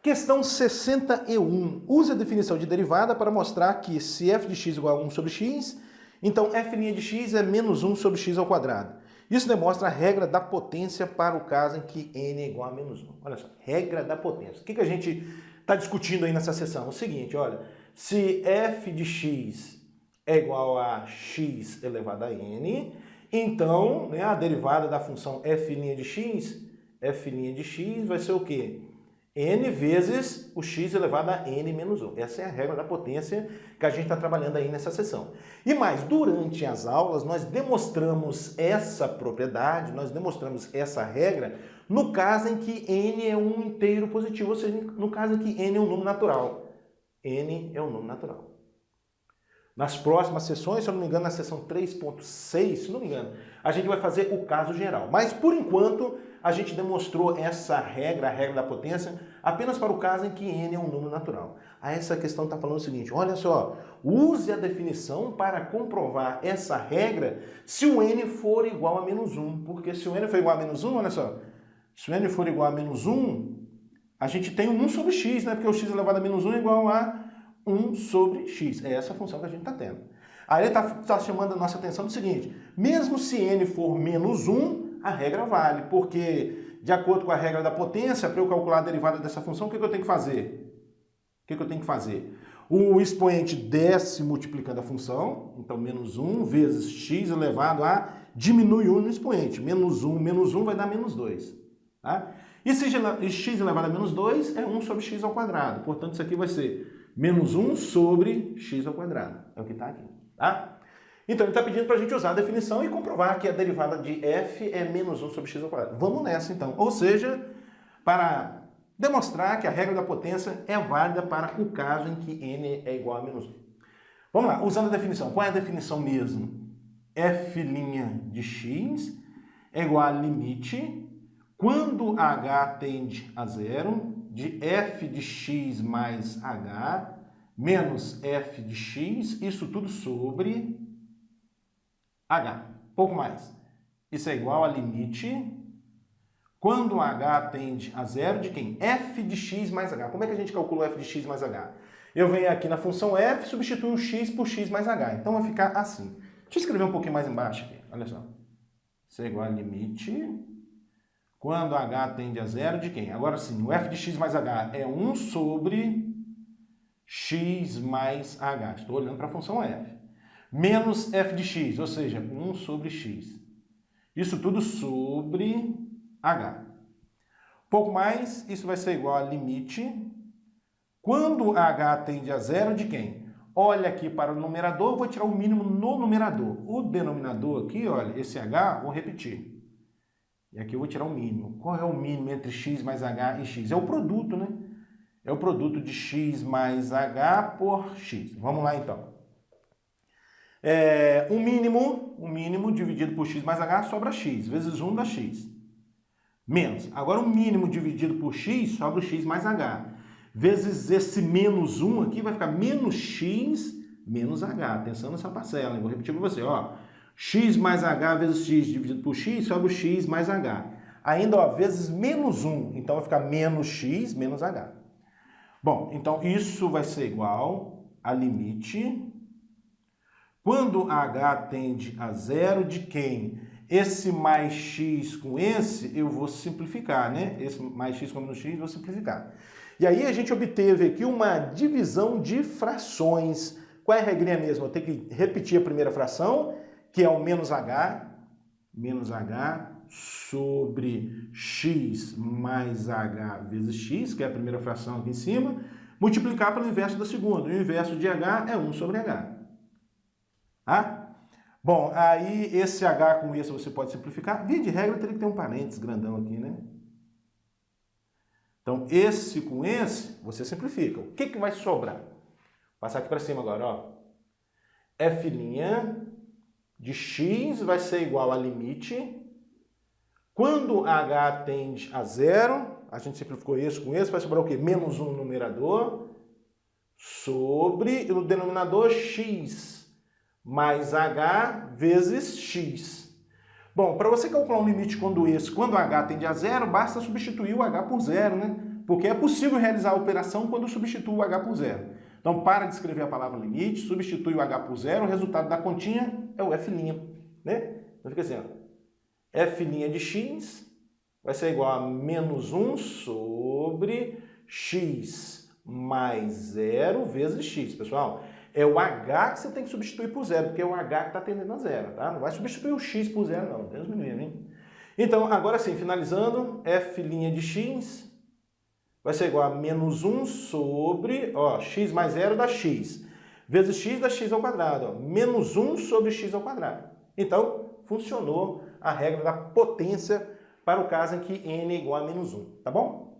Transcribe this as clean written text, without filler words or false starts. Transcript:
Questão 61. Use a definição de derivada para mostrar que se f de x igual a 1 sobre x, então f' de x é menos 1 sobre x ao quadrado. Isso demonstra a regra da potência para o caso em que n é igual a menos 1. Olha só, regra da potência. O que a gente está discutindo aí nessa seção? É o seguinte, olha, se f de x é igual a x elevado a n, então, né, a derivada da função f' de x vai ser o quê? N vezes o x elevado a n menos 1. Essa é a regra da potência que a gente está trabalhando aí nessa sessão. E mais, durante as aulas, nós demonstramos essa propriedade, nós demonstramos essa regra no caso em que n é um inteiro positivo, ou seja, no caso em que n é um número natural. N é um número natural. Nas próximas sessões, se eu não me engano, na sessão 3.6, se não me engano, a gente vai fazer o caso geral. Mas, por enquanto, a gente demonstrou essa regra, a regra da potência, apenas para o caso em que n é um número natural. Aí essa questão está falando o seguinte, olha só, use a definição para comprovar essa regra se o n for igual a menos 1. Porque se o n for igual a menos 1, olha só, se o n for igual a menos 1, a gente tem um 1 sobre x, né? Porque o x elevado a menos 1 é igual a 1 sobre x. É essa a função que a gente está tendo. Aí ele está chamando a nossa atenção do seguinte, mesmo se n for menos 1, a regra vale, porque de acordo com a regra da potência, para eu calcular a derivada dessa função, o que eu tenho que fazer? O que eu tenho que fazer? O expoente desce multiplicando a função, então menos 1 vezes x elevado a, diminui 1 no expoente, menos 1 vai dar menos 2. Tá? E se x elevado a menos 2 é 1 sobre x ao quadrado, portanto isso aqui vai ser menos 1 sobre x ao quadrado, é o que está aqui. Tá? Então, ele está pedindo para a gente usar a definição e comprovar que a derivada de f é menos 1 sobre x ao quadrado. Vamos nessa, então. Ou seja, para demonstrar que a regra da potência é válida para o caso em que n é igual a menos 1. Vamos lá, usando a definição. Qual é a definição mesmo? f' de x é igual a limite, quando h tende a zero, de f de x mais h, menos f de x, isso tudo sobre h. Pouco mais. Isso é igual a limite, quando h tende a zero, de quem? F de x mais h. Como é que a gente calcula o f de x mais h? Eu venho aqui na função f, substituo o x por x mais h. Então vai ficar assim. Deixa eu escrever um pouquinho mais embaixo aqui. Olha só. Isso é igual a limite, quando h tende a zero, de quem? Agora sim, o f de x mais h é 1 sobre x mais h. Estou olhando para a função f. Menos f de x, ou seja, 1 sobre x. Isso tudo sobre h. Pouco mais, isso vai ser igual a limite. Quando h tende a zero, de quem? Olha aqui para o numerador, vou tirar o mínimo no numerador. O denominador aqui, olha, esse h, vou repetir. E aqui eu vou tirar o mínimo. Qual é o mínimo entre x mais h e x? É o produto, né? É o produto de x mais h por x. Vamos lá, então. O mínimo dividido por x mais h sobra x, vezes 1 dá x. Menos. Agora o mínimo dividido por x sobra o x mais h. Vezes esse menos 1 aqui vai ficar menos x menos h. Atenção nessa parcela, eu vou repetir para você. Ó. X mais h vezes x dividido por x sobra o x mais h. Ainda, ó, vezes menos 1, então vai ficar menos x menos h. Bom, então isso vai ser igual a limite... Quando h tende a zero, de quem? Esse mais x com esse, eu vou simplificar, né? Esse mais x com menos x, eu vou simplificar. E aí a gente obteve aqui uma divisão de frações. Qual é a regrinha mesmo? Eu tenho que repetir a primeira fração, que é o menos h sobre x mais h vezes x, que é a primeira fração aqui em cima, multiplicar pelo inverso da segunda. E o inverso de h é 1 sobre h. Ah? Bom, aí esse h com esse você pode simplificar. Via de regra, teria que ter um parênteses grandão aqui, né? Então, esse com esse, você simplifica. O que vai sobrar? Vou passar aqui para cima agora, ó. F' de x vai ser igual a limite. Quando h tende a zero, a gente simplificou esse com esse, vai sobrar o quê? Menos 1 no numerador sobre o denominador x mais h vezes x. Bom, para você calcular um limite quando h tende a zero, basta substituir o h por zero, né? Porque é possível realizar a operação quando substitui o h por zero. Então, para de escrever a palavra limite, substitui o h por zero, o resultado da continha é o f', né? Então fica assim, ó. F' de x vai ser igual a menos 1 sobre x mais 0 vezes x, pessoal. É o h que você tem que substituir por zero, porque é o h que está tendendo a zero, tá? Não vai substituir o x por zero, não. Deus me livre, hein? Então, agora sim, finalizando, f' de x vai ser igual a menos 1 sobre, ó, x mais 0 dá x, vezes x dá x ao quadrado, ó, menos 1 sobre x ao quadrado. Então, funcionou a regra da potência para o caso em que n é igual a menos 1, tá bom?